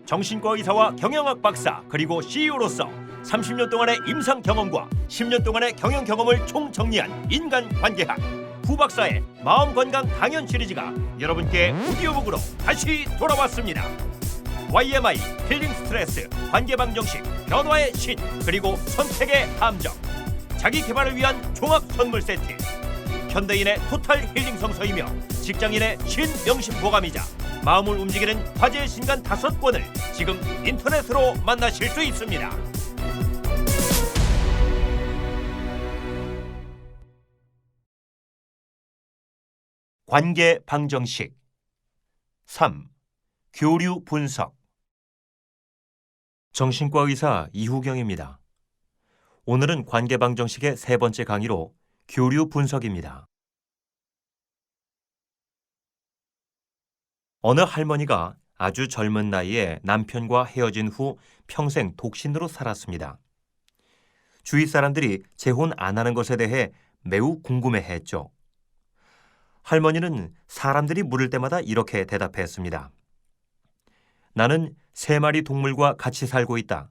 정신과 의사와 경영학 박사 그리고 CEO로서 30년 동안의 임상 경험과 10년 동안의 경영 경험을 총정리한 인간관계학 구 박사의 마음건강 강연 시리즈가 여러분께 오디오북으로 다시 돌아왔습니다. YMI, 힐링 스트레스, 관계방정식, 변화의 신, 그리고 선택의 함정, 자기 개발을 위한 종합 선물 세트, 현대인의 토탈 힐링 성서이며 직장인의 신명심보감이자 마음을 움직이는 화제의 신간 5권을 지금 인터넷으로 만나실 수 있습니다. 관계 방정식 3. 교류 분석. 정신과 의사 이후경입니다. 오늘은 관계 방정식의 3번째 강의로 교류 분석입니다. 어느 할머니가 아주 젊은 나이에 남편과 헤어진 후 평생 독신으로 살았습니다. 주위 사람들이 재혼 안 하는 것에 대해 매우 궁금해했죠. 할머니는 사람들이 물을 때마다 이렇게 대답했습니다. 나는 3마리 동물과 같이 살고 있다.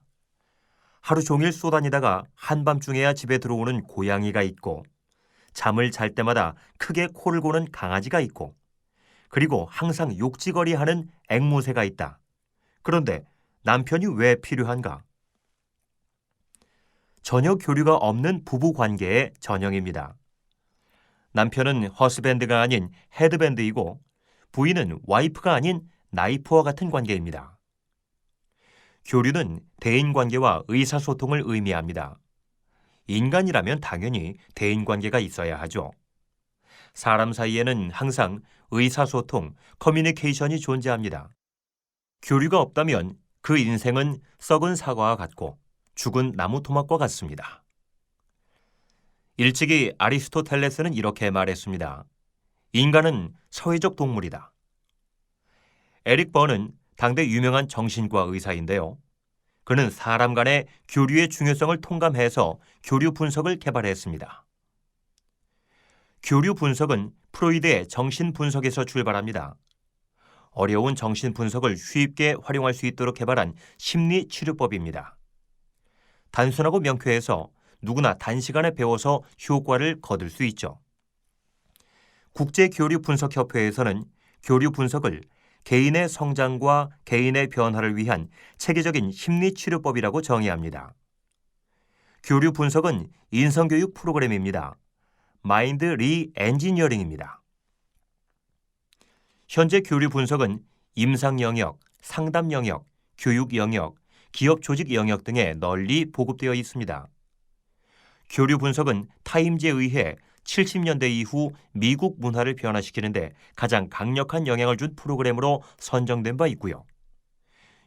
하루 종일 쏘다니다가 한밤중에야 집에 들어오는 고양이가 있고, 잠을 잘 때마다 크게 코를 고는 강아지가 있고, 그리고 항상 욕지거리하는 앵무새가 있다. 그런데 남편이 왜 필요한가? 전혀 교류가 없는 부부관계의 전형입니다. 남편은 허스밴드가 아닌 헤드밴드이고 부인은 와이프가 아닌 나이프와 같은 관계입니다. 교류는 대인관계와 의사소통을 의미합니다. 인간이라면 당연히 대인관계가 있어야 하죠. 사람 사이에는 항상 의사소통, 커뮤니케이션이 존재합니다. 교류가 없다면 그 인생은 썩은 사과와 같고 죽은 나무 토막과 같습니다. 일찍이 아리스토텔레스는 이렇게 말했습니다. 인간은 사회적 동물이다. 에릭 버는 당대 유명한 정신과 의사인데요. 그는 사람 간의 교류의 중요성을 통감해서 교류 분석을 개발했습니다. 교류 분석은 프로이드의 정신 분석에서 출발합니다. 어려운 정신 분석을 쉽게 활용할 수 있도록 개발한 심리 치료법입니다. 단순하고 명쾌해서 누구나 단시간에 배워서 효과를 거둘 수 있죠. 국제교류분석협회에서는 교류 분석을 개인의 성장과 개인의 변화를 위한 체계적인 심리치료법이라고 정의합니다. 교류 분석은 인성교육 프로그램입니다. 마인드 리엔지니어링입니다. 현재 교류 분석은 임상 영역, 상담 영역, 교육 영역, 기업 조직 영역 등에 널리 보급되어 있습니다. 교류 분석은 타임즈에 의해 70년대 이후 미국 문화를 변화시키는데 가장 강력한 영향을 준 프로그램으로 선정된 바 있고요.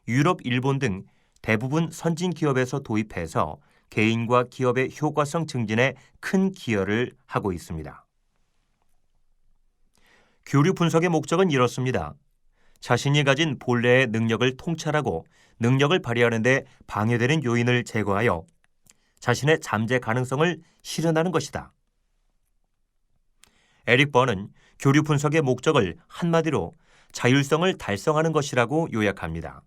유럽, 일본 등 대부분 선진 기업에서 도입해서 개인과 기업의 효과성 증진에 큰 기여를 하고 있습니다. 교류 분석의 목적은 이렇습니다. 자신이 가진 본래의 능력을 통찰하고 능력을 발휘하는 데 방해되는 요인을 제거하여 자신의 잠재 가능성을 실현하는 것이다. 에릭 버는 교류 분석의 목적을 한마디로 자율성을 달성하는 것이라고 요약합니다.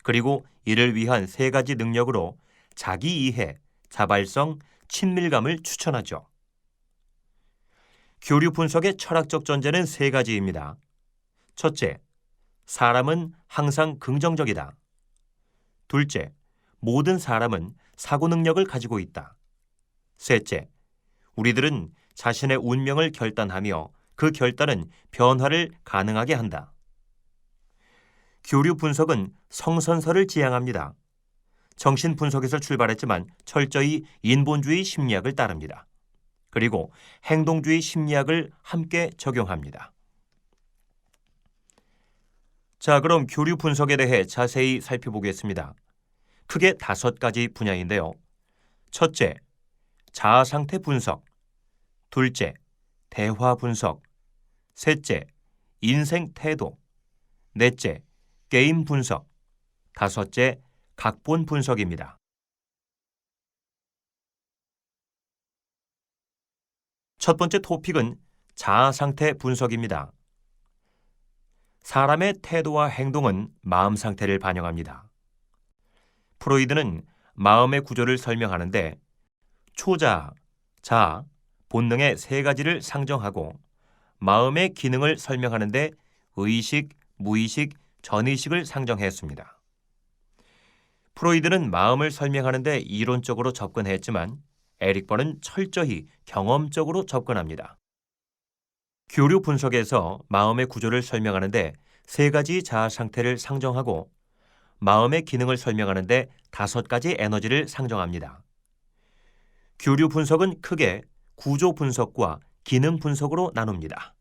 그리고 이를 위한 3가지 능력으로 자기 이해, 자발성, 친밀감을 추천하죠. 교류 분석의 철학적 전제는 3가지입니다. 첫째, 사람은 항상 긍정적이다. 둘째, 모든 사람은 사고 능력을 가지고 있다. 셋째, 우리들은 자신의 운명을 결단하며 그 결단은 변화를 가능하게 한다. 교류 분석은 성선설을 지향합니다. 정신분석에서 출발했지만 철저히 인본주의 심리학을 따릅니다. 그리고 행동주의 심리학을 함께 적용합니다. 자, 그럼 교류 분석에 대해 자세히 살펴보겠습니다. 크게 5가지 분야인데요. 첫째, 자아상태 분석. 둘째, 대화 분석. 셋째, 인생 태도. 넷째, 게임 분석. 다섯째, 각본 분석입니다. 첫 번째 토픽은 자아상태 분석입니다. 사람의 태도와 행동은 마음 상태를 반영합니다. 프로이드는 마음의 구조를 설명하는데 초자, 자, 본능의 세 가지를 상정하고 마음의 기능을 설명하는데 의식, 무의식, 전의식을 상정했습니다. 프로이드는 마음을 설명하는데 이론적으로 접근했지만 에릭 번은 철저히 경험적으로 접근합니다. 교류 분석에서 마음의 구조를 설명하는데 세 가지 자아 상태를 상정하고 마음의 기능을 설명하는데 5가지 에너지를 상정합니다. 교류 분석은 크게 구조 분석과 기능 분석으로 나눕니다.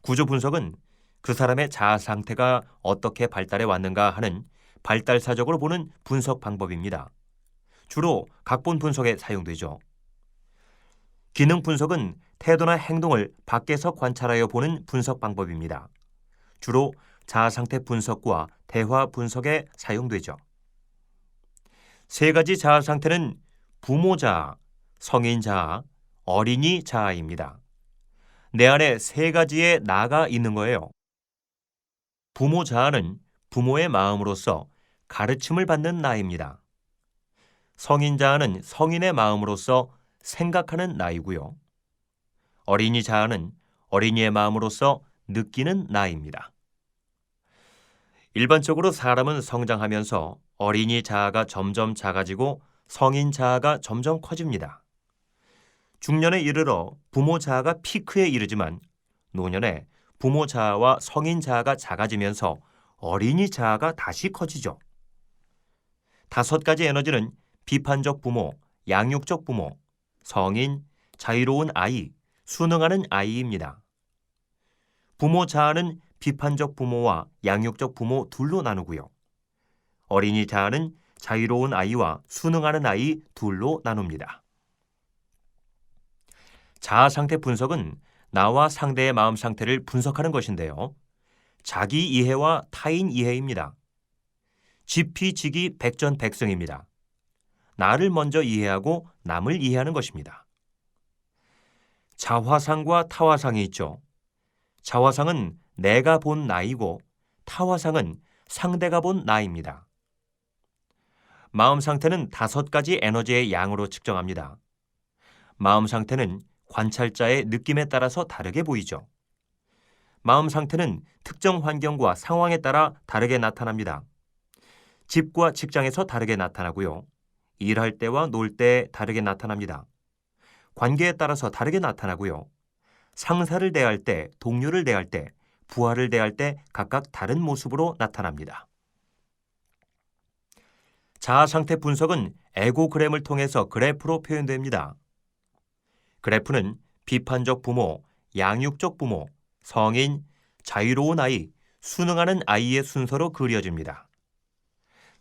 구조 분석은 그 사람의 자아 상태가 어떻게 발달해 왔는가 하는 발달사적으로 보는 분석 방법입니다. 주로 각본 분석에 사용되죠. 기능 분석은 태도나 행동을 밖에서 관찰하여 보는 분석 방법입니다. 주로 자아 상태 분석과 대화 분석에 사용되죠. 세 가지 자아 상태는 부모 자아, 성인 자아, 어린이 자아입니다. 내 안에 세 가지의 나가 있는 거예요. 부모 자아는 부모의 마음으로서 가르침을 받는 나입니다. 성인 자아는 성인의 마음으로서 생각하는 나이고요. 어린이 자아는 어린이의 마음으로서 느끼는 나입니다. 일반적으로 사람은 성장하면서 어린이 자아가 점점 작아지고 성인 자아가 점점 커집니다. 중년에 이르러 부모 자아가 피크에 이르지만 노년에 부모 자아와 성인 자아가 작아지면서 어린이 자아가 다시 커지죠. 5가지 에너지는 비판적 부모, 양육적 부모, 성인, 자유로운 아이, 순응하는 아이입니다. 부모 자아는 비판적 부모와 양육적 부모 둘로 나누고요. 어린이 자아는 자유로운 아이와 순응하는 아이 둘로 나눕니다. 자아 상태 분석은 나와 상대의 마음 상태를 분석하는 것인데요. 자기 이해와 타인 이해입니다. 지피지기 백전백승입니다. 나를 먼저 이해하고 남을 이해하는 것입니다. 자화상과 타화상이 있죠. 자화상은 내가 본 나이고 타화상은 상대가 본 나입니다. 마음 상태는 5가지 에너지의 양으로 측정합니다. 마음 상태는 관찰자의 느낌에 따라서 다르게 보이죠. 마음 상태는 특정 환경과 상황에 따라 다르게 나타납니다. 집과 직장에서 다르게 나타나고요. 일할 때와 놀 때 다르게 나타납니다. 관계에 따라서 다르게 나타나고요. 상사를 대할 때, 동료를 대할 때, 부하를 대할 때 각각 다른 모습으로 나타납니다. 자아 상태 분석은 에고그램을 통해서 그래프로 표현됩니다. 그래프는 비판적 부모, 양육적 부모, 성인, 자유로운 아이, 순응하는 아이의 순서로 그려집니다.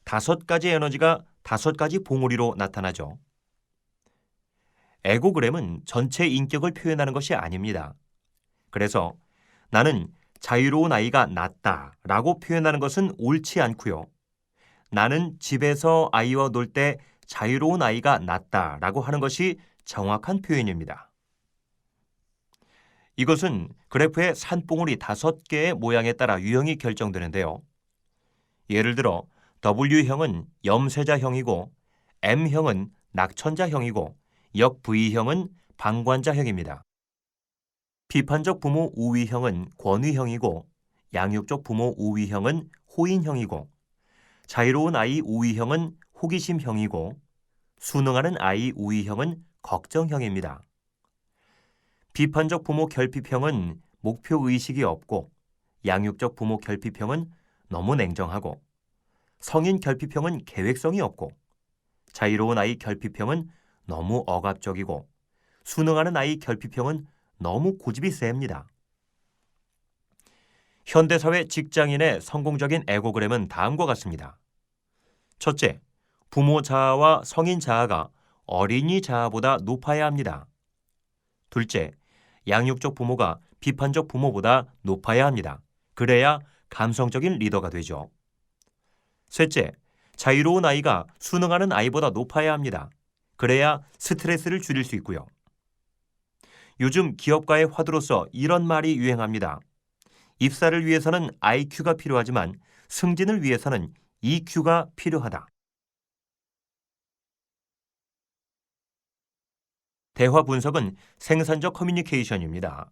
5가지 에너지가 5가지 봉우리로 나타나죠. 에고그램은 전체 인격을 표현하는 것이 아닙니다. 그래서 나는 자유로운 아이가 낫다 라고 표현하는 것은 옳지 않고요. 나는 집에서 아이와 놀 때 자유로운 아이가 낫다 라고 하는 것이 정확한 표현입니다. 이것은 그래프의 산봉우리 5개의 모양에 따라 유형이 결정되는데요. 예를 들어 W형은 염세자형이고 M형은 낙천자형이고 역 V형은 방관자형입니다. 비판적 부모 우위형은 권위형이고 양육적 부모 우위형은 호인형이고 자유로운 아이 우위형은 호기심형이고 순응하는 아이 우위형은 걱정형입니다. 비판적 부모 결핍형은 목표의식이 없고 양육적 부모 결핍형은 너무 냉정하고 성인 결핍형은 계획성이 없고 자유로운 아이 결핍형은 너무 억압적이고 순응하는 아이 결핍형은 너무 고집이 셉니다. 현대사회 직장인의 성공적인 에고그램은 다음과 같습니다. 첫째, 부모 자아와 성인 자아가 어린이 자아보다 높아야 합니다. 둘째, 양육적 부모가 비판적 부모보다 높아야 합니다. 그래야 감성적인 리더가 되죠. 셋째, 자유로운 아이가 순응하는 아이보다 높아야 합니다. 그래야 스트레스를 줄일 수 있고요. 요즘 기업가의 화두로서 이런 말이 유행합니다. 입사를 위해서는 IQ가 필요하지만 승진을 위해서는 EQ가 필요하다. 대화 분석은 생산적 커뮤니케이션입니다.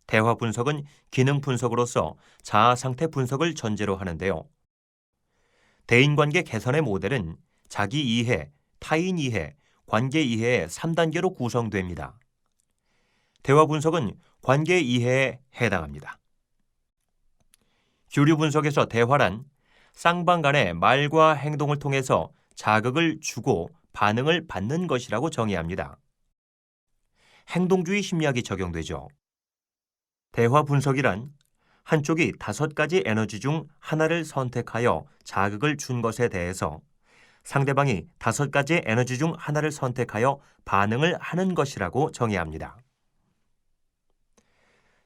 대화 분석은 기능 분석으로서 자아 상태 분석을 전제로 하는데요. 대인관계 개선의 모델은 자기 이해, 타인 이해, 관계 이해의 3단계로 구성됩니다. 대화 분석은 관계 이해에 해당합니다. 교류 분석에서 대화란 쌍방 간의 말과 행동을 통해서 자극을 주고 반응을 받는 것이라고 정의합니다. 행동주의 심리학이 적용되죠. 대화 분석이란 한쪽이 5가지 에너지 중 하나를 선택하여 자극을 준 것에 대해서 상대방이 5가지 에너지 중 하나를 선택하여 반응을 하는 것이라고 정의합니다.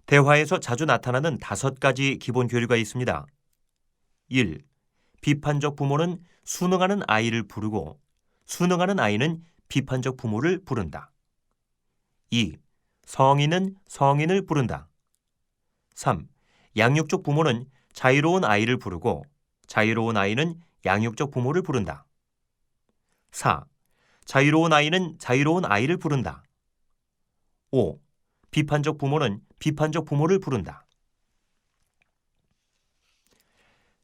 대화에서 자주 나타나는 5가지 기본 교류가 있습니다. 1. 비판적 부모는 순응하는 아이를 부르고 순응하는 아이는 비판적 부모를 부른다. 2. 성인은 성인을 부른다. 3. 양육적 부모는 자유로운 아이를 부르고 자유로운 아이는 양육적 부모를 부른다. 4. 자유로운 아이는 자유로운 아이를 부른다. 5. 비판적 부모는 비판적 부모를 부른다.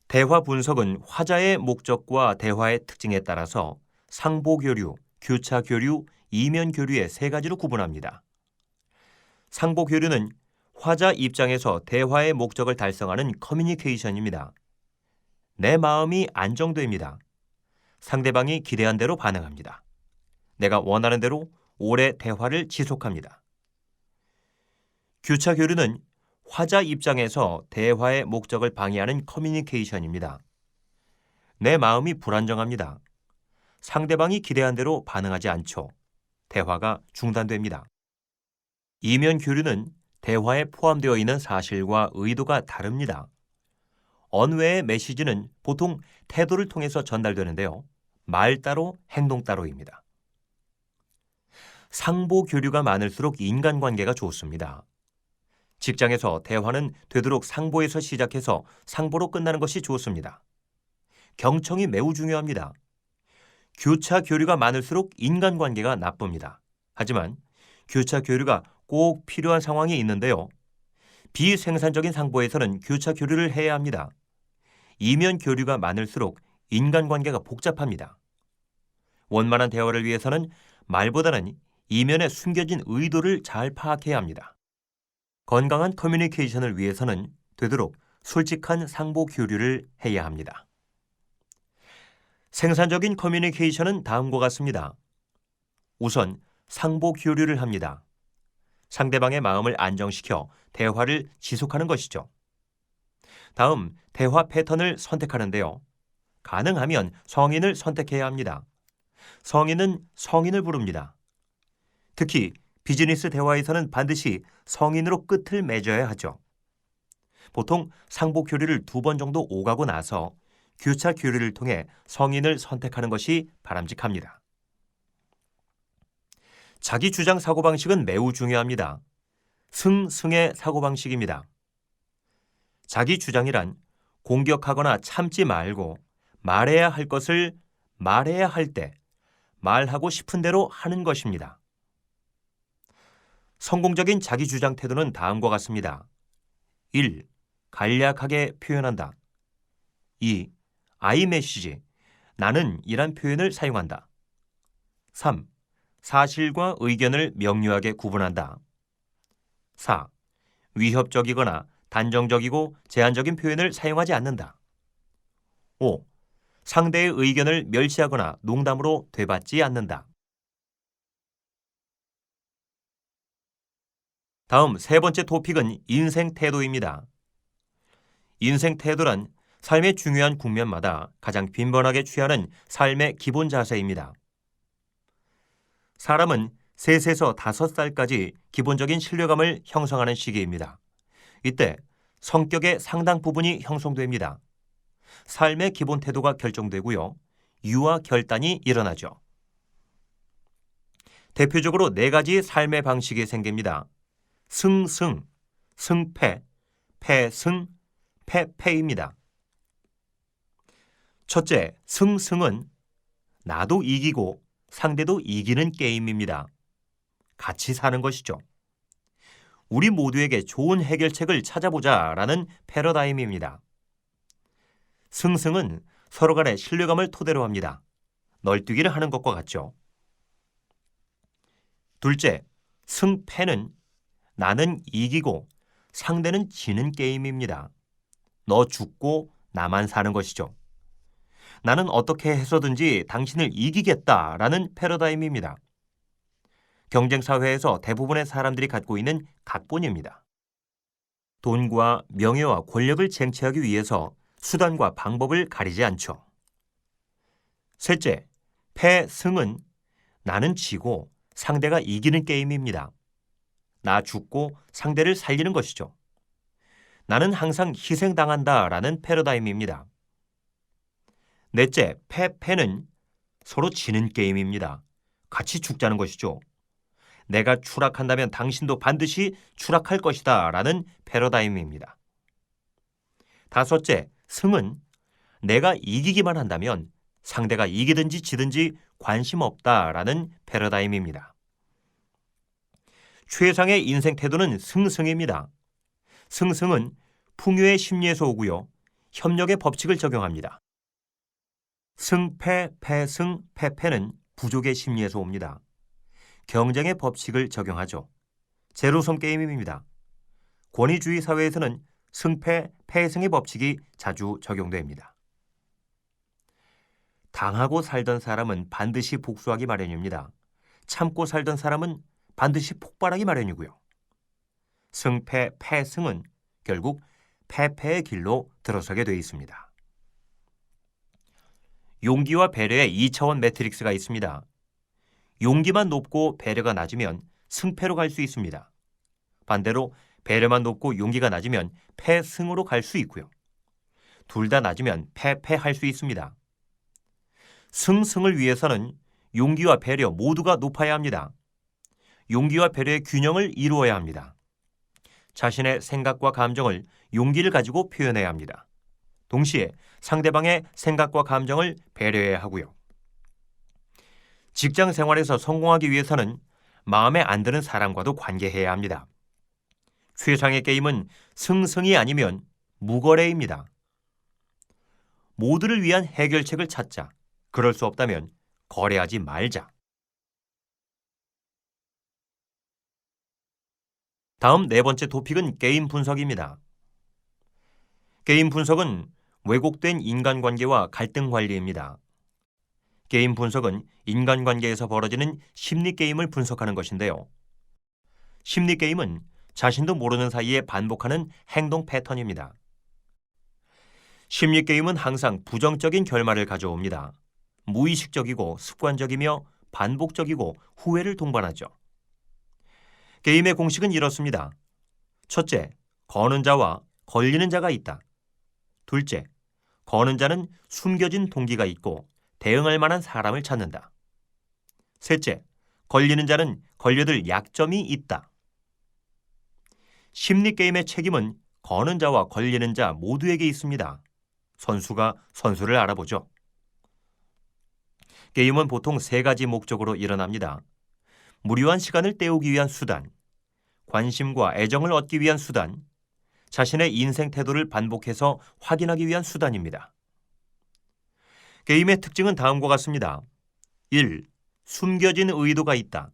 대화 분석은 화자의 목적과 대화의 특징에 따라서 상보교류, 교차교류, 이면교류의 3가지로 구분합니다. 상보교류는 화자 입장에서 대화의 목적을 달성하는 커뮤니케이션입니다. 내 마음이 안정됩니다. 상대방이 기대한 대로 반응합니다. 내가 원하는 대로 오래 대화를 지속합니다. 교차교류는 화자 입장에서 대화의 목적을 방해하는 커뮤니케이션입니다. 내 마음이 불안정합니다. 상대방이 기대한 대로 반응하지 않죠. 대화가 중단됩니다. 이면교류는 대화에 포함되어 있는 사실과 의도가 다릅니다. 언어의 메시지는 보통 태도를 통해서 전달되는데요. 말 따로 행동 따로입니다. 상보 교류가 많을수록 인간관계가 좋습니다. 직장에서 대화는 되도록 상보에서 시작해서 상보로 끝나는 것이 좋습니다. 경청이 매우 중요합니다. 교차 교류가 많을수록 인간관계가 나쁩니다. 하지만 교차 교류가 꼭 필요한 상황이 있는데요. 비생산적인 상보에서는 교차 교류를 해야 합니다. 이면 교류가 많을수록 인간관계가 복잡합니다. 원만한 대화를 위해서는 말보다는 이면에 숨겨진 의도를 잘 파악해야 합니다. 건강한 커뮤니케이션을 위해서는 되도록 솔직한 상보 교류를 해야 합니다. 생산적인 커뮤니케이션은 다음과 같습니다. 우선 상보 교류를 합니다. 상대방의 마음을 안정시켜 대화를 지속하는 것이죠. 다음, 대화 패턴을 선택하는데요. 가능하면 성인을 선택해야 합니다. 성인은 성인을 부릅니다. 특히 비즈니스 대화에서는 반드시 성인으로 끝을 맺어야 하죠. 보통 상보 교류를 2번 정도 오가고 나서 교차 교류를 통해 성인을 선택하는 것이 바람직합니다. 자기 주장 사고방식은 매우 중요합니다. 승의 사고방식입니다. 자기 주장이란 공격하거나 참지 말고 말해야 할 것을 말해야 할 때 말하고 싶은 대로 하는 것입니다. 성공적인 자기 주장 태도는 다음과 같습니다. 1. 간략하게 표현한다. 2. I 메시지, 나는 이란 표현을 사용한다. 3. 사실과 의견을 명료하게 구분한다. 4. 위협적이거나 단정적이고 제한적인 표현을 사용하지 않는다. 5. 상대의 의견을 멸시하거나 농담으로 되받지 않는다. 다음 3번째 토픽은 인생 태도입니다. 인생 태도란 삶의 중요한 국면마다 가장 빈번하게 취하는 삶의 기본 자세입니다. 사람은 3에서 5살까지 기본적인 신뢰감을 형성하는 시기입니다. 이때 성격의 상당 부분이 형성됩니다. 삶의 기본 태도가 결정되고요. 유아 결단이 일어나죠. 대표적으로 4가지 삶의 방식이 생깁니다. 승, 승패, 패승, 패패입니다. 첫째, 승승은 나도 이기고 상대도 이기는 게임입니다. 같이 사는 것이죠. 우리 모두에게 좋은 해결책을 찾아보자라는 패러다임입니다. 승승은 서로 간의 신뢰감을 토대로 합니다. 널뛰기를 하는 것과 같죠. 둘째, 승패는 나는 이기고 상대는 지는 게임입니다. 너 죽고 나만 사는 것이죠. 나는 어떻게 해서든지 당신을 이기겠다라는 패러다임입니다. 경쟁사회에서 대부분의 사람들이 갖고 있는 각본입니다. 돈과 명예와 권력을 쟁취하기 위해서 수단과 방법을 가리지 않죠. 셋째, 패승은 나는 지고 상대가 이기는 게임입니다. 나 죽고 상대를 살리는 것이죠. 나는 항상 희생당한다라는 패러다임입니다. 넷째, 패패는 서로 지는 게임입니다. 같이 죽자는 것이죠. 내가 추락한다면 당신도 반드시 추락할 것이다 라는 패러다임입니다. 다섯째, 승은 내가 이기기만 한다면 상대가 이기든지 지든지 관심 없다라는 패러다임입니다. 최상의 인생 태도는 승승입니다. 승승은 풍요의 심리에서 오고요. 협력의 법칙을 적용합니다. 승패, 패승, 패패는 부족의 심리에서 옵니다. 경쟁의 법칙을 적용하죠. 제로섬 게임입니다. 권위주의 사회에서는 승패, 패승의 법칙이 자주 적용됩니다. 당하고 살던 사람은 반드시 복수하기 마련입니다. 참고 살던 사람은 반드시 폭발하기 마련이고요. 승패, 패승은 결국 패패의 길로 들어서게 돼 있습니다. 용기와 배려의 2차원 매트릭스가 있습니다. 용기만 높고 배려가 낮으면 승패로 갈 수 있습니다. 반대로 배려만 높고 용기가 낮으면 패승으로 갈 수 있고요. 둘 다 낮으면 패패할 수 있습니다. 승승을 위해서는 용기와 배려 모두가 높아야 합니다. 용기와 배려의 균형을 이루어야 합니다. 자신의 생각과 감정을 용기를 가지고 표현해야 합니다. 동시에 상대방의 생각과 감정을 배려해야 하고요. 직장 생활에서 성공하기 위해서는 마음에 안 드는 사람과도 관계해야 합니다. 최상의 게임은 승승이 아니면 무거래입니다. 모두를 위한 해결책을 찾자. 그럴 수 없다면 거래하지 말자. 다음 네 번째 토픽은 게임 분석입니다. 게임 분석은 왜곡된 인간관계와 갈등 관리입니다. 게임 분석은 인간관계에서 벌어지는 심리게임을 분석하는 것인데요. 심리게임은 자신도 모르는 사이에 반복하는 행동 패턴입니다. 심리게임은 항상 부정적인 결말을 가져옵니다. 무의식적이고 습관적이며 반복적이고 후회를 동반하죠. 게임의 공식은 이렇습니다. 첫째, 거는 자와 걸리는 자가 있다. 둘째, 거는 자는 숨겨진 동기가 있고 대응할 만한 사람을 찾는다. 셋째, 걸리는 자는 걸려들 약점이 있다. 심리게임의 책임은 거는 자와 걸리는 자 모두에게 있습니다. 선수가 선수를 알아보죠. 게임은 보통 세 가지 목적으로 일어납니다. 무료한 시간을 때우기 위한 수단, 관심과 애정을 얻기 위한 수단, 자신의 인생 태도를 반복해서 확인하기 위한 수단입니다. 게임의 특징은 다음과 같습니다. 1. 숨겨진 의도가 있다.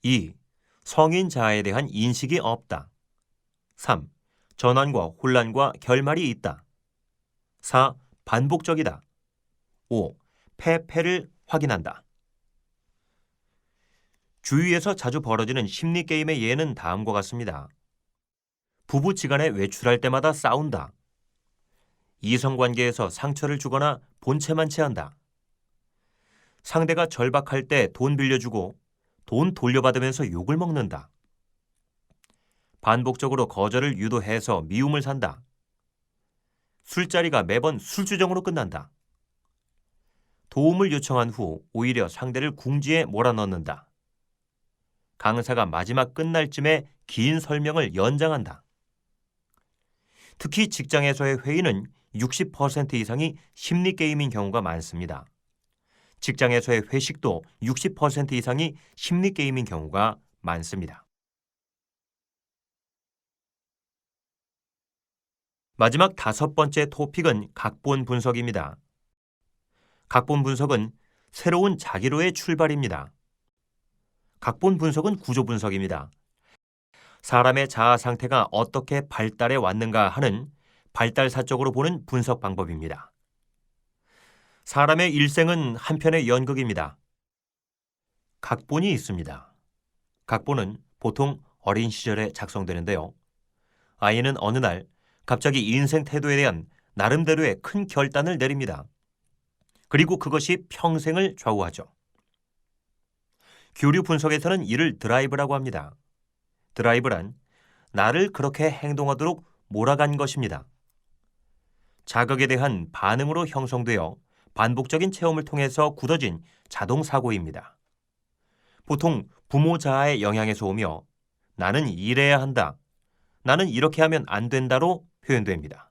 2. 성인 자아에 대한 인식이 없다. 3. 전환과 혼란과 결말이 있다. 4. 반복적이다. 5. 패패를 확인한다. 주위에서 자주 벌어지는 심리게임의 예는 다음과 같습니다. 부부지간에 외출할 때마다 싸운다. 이성관계에서 상처를 주거나 본체만 체한다. 상대가 절박할 때 돈 빌려주고 돈 돌려받으면서 욕을 먹는다. 반복적으로 거절을 유도해서 미움을 산다. 술자리가 매번 술주정으로 끝난다. 도움을 요청한 후 오히려 상대를 궁지에 몰아넣는다. 강사가 마지막 끝날 쯤에 긴 설명을 연장한다. 특히 직장에서의 회의는 60% 이상이 심리게임인 경우가 많습니다. 직장에서의 회식도 60% 이상이 심리게임인 경우가 많습니다. 마지막 5번째 토픽은 각본 분석입니다. 각본 분석은 새로운 자기로의 출발입니다. 각본 분석은 구조 분석입니다. 사람의 자아 상태가 어떻게 발달해 왔는가 하는 발달사적으로 보는 분석 방법입니다. 사람의 일생은 한편의 연극입니다. 각본이 있습니다. 각본은 보통 어린 시절에 작성되는데요. 아이는 어느 날 갑자기 인생 태도에 대한 나름대로의 큰 결단을 내립니다. 그리고 그것이 평생을 좌우하죠. 교류 분석에서는 이를 드라이브라고 합니다. 드라이브란 나를 그렇게 행동하도록 몰아간 것입니다. 자극에 대한 반응으로 형성되어 반복적인 체험을 통해서 굳어진 자동사고입니다. 보통 부모 자아의 영향에서 오며 나는 이래야 한다, 나는 이렇게 하면 안 된다로 표현됩니다.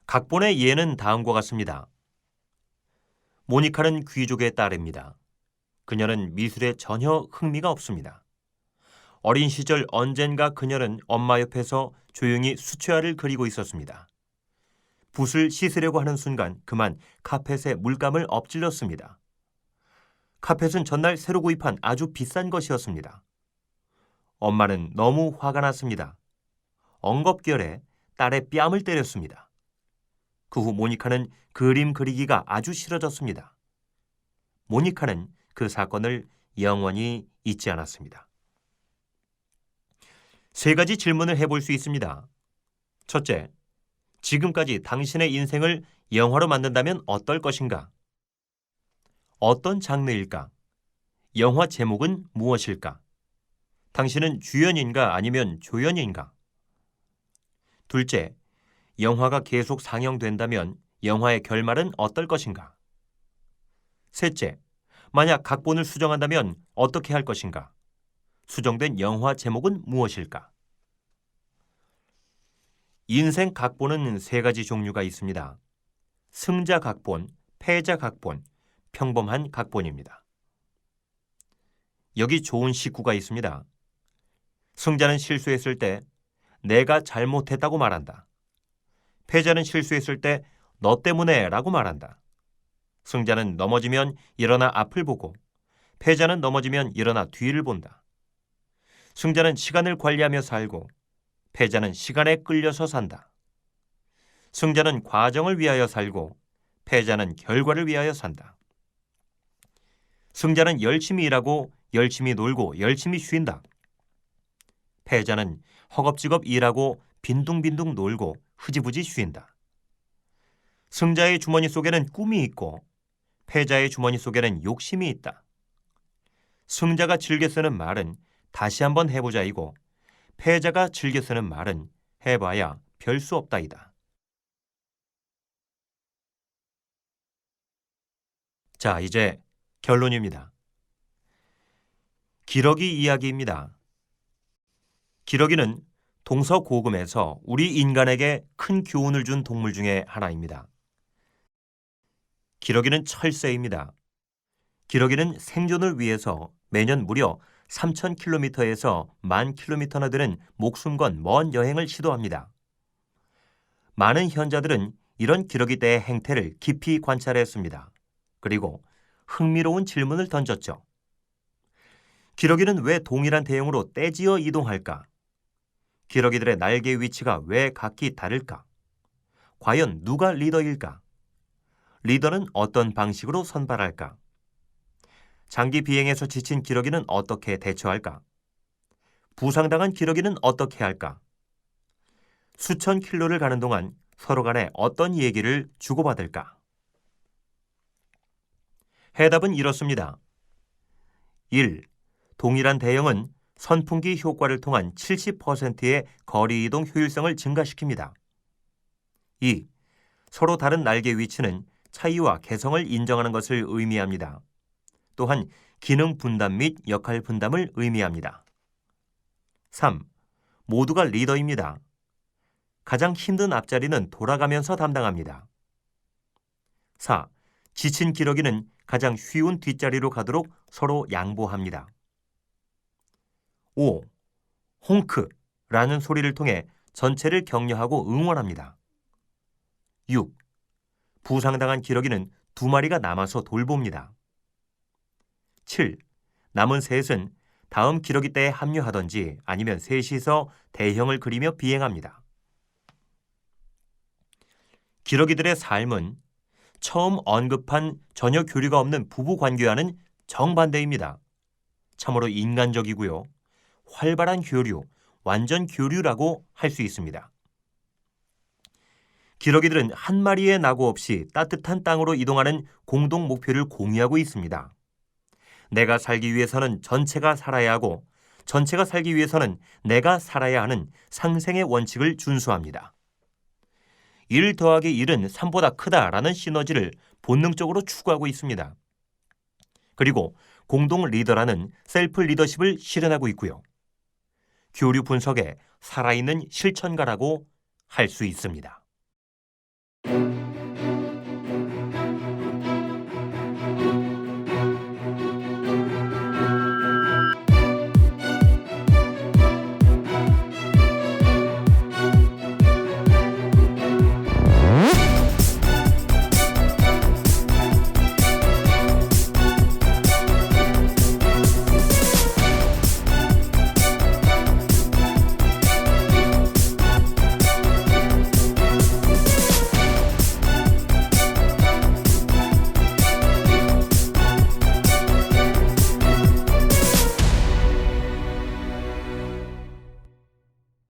각본의 예는 다음과 같습니다. 모니카는 귀족의 딸입니다. 그녀는 미술에 전혀 흥미가 없습니다. 어린 시절 언젠가 그녀는 엄마 옆에서 조용히 수채화를 그리고 있었습니다. 붓을 씻으려고 하는 순간 그만 카펫에 물감을 엎질렀습니다. 카펫은 전날 새로 구입한 아주 비싼 것이었습니다. 엄마는 너무 화가 났습니다. 엉겁결에 딸의 뺨을 때렸습니다. 그 후 모니카는 그림 그리기가 아주 싫어졌습니다. 모니카는 그 사건을 영원히 잊지 않았습니다. 3가지 질문을 해볼 수 있습니다. 첫째, 지금까지 당신의 인생을 영화로 만든다면 어떨 것인가? 어떤 장르일까? 영화 제목은 무엇일까? 당신은 주연인가 아니면 조연인가? 둘째, 영화가 계속 상영된다면 영화의 결말은 어떨 것인가? 셋째, 만약 각본을 수정한다면 어떻게 할 것인가? 수정된 영화 제목은 무엇일까? 인생 각본은 3가지 종류가 있습니다. 승자 각본, 패자 각본, 평범한 각본입니다. 여기 좋은 식구가 있습니다. 승자는 실수했을 때 내가 잘못했다고 말한다. 패자는 실수했을 때 너 때문에 라고 말한다. 승자는 넘어지면 일어나 앞을 보고 패자는 넘어지면 일어나 뒤를 본다. 승자는 시간을 관리하며 살고 패자는 시간에 끌려서 산다. 승자는 과정을 위하여 살고 패자는 결과를 위하여 산다. 승자는 열심히 일하고 열심히 놀고 열심히 쉰다. 패자는 허겁지겁 일하고 빈둥빈둥 놀고 흐지부지 쉰다. 승자의 주머니 속에는 꿈이 있고 패자의 주머니 속에는 욕심이 있다. 승자가 즐겨 쓰는 말은 다시 한번 해보자이고 패자가 즐겨 쓰는 말은 해봐야 별 수 없다이다. 자, 이제 결론입니다. 기러기 이야기입니다. 기러기는 동서고금에서 우리 인간에게 큰 교훈을 준 동물 중에 하나입니다. 기러기는 철새입니다. 기러기는 생존을 위해서 매년 무려 3,000km에서 10,000km나 되는 목숨 건 먼 여행을 시도합니다. 많은 현자들은 이런 기러기떼의 행태를 깊이 관찰했습니다. 그리고 흥미로운 질문을 던졌죠. 기러기는 왜 동일한 대형으로 떼지어 이동할까? 기러기들의 날개 위치가 왜 각기 다를까? 과연 누가 리더일까? 리더는 어떤 방식으로 선발할까? 장기 비행에서 지친 기러기는 어떻게 대처할까? 부상당한 기러기는 어떻게 할까? 수천 킬로를 가는 동안 서로 간에 어떤 얘기를 주고받을까? 해답은 이렇습니다. 1. 동일한 대형은 선풍기 효과를 통한 70%의 거리 이동 효율성을 증가시킵니다. 2. 서로 다른 날개 위치는 차이와 개성을 인정하는 것을 의미합니다. 또한 기능 분담 및 역할 분담을 의미합니다. 3. 모두가 리더입니다. 가장 힘든 앞자리는 돌아가면서 담당합니다. 4. 지친 기러기는 가장 쉬운 뒷자리로 가도록 서로 양보합니다. 5. 홍크라는 소리를 통해 전체를 격려하고 응원합니다. 6. 부상당한 기러기는 2마리가 남아서 돌봅니다. 7. 남은 셋은 다음 기러기 때에 합류하든지 아니면 셋이서 대형을 그리며 비행합니다. 기러기들의 삶은 처음 언급한 전혀 교류가 없는 부부 관계와는 정반대입니다. 참으로 인간적이고요. 활발한 교류, 완전 교류라고 할 수 있습니다. 기러기들은 한 마리의 낙오 없이 따뜻한 땅으로 이동하는 공동 목표를 공유하고 있습니다. 내가 살기 위해서는 전체가 살아야 하고 전체가 살기 위해서는 내가 살아야 하는 상생의 원칙을 준수합니다. 1 더하기 1은 3보다 크다라는 시너지를 본능적으로 추구하고 있습니다. 그리고 공동 리더라는 셀프 리더십을 실현하고 있고요. 교류 분석에 살아있는 실천가라고 할 수 있습니다.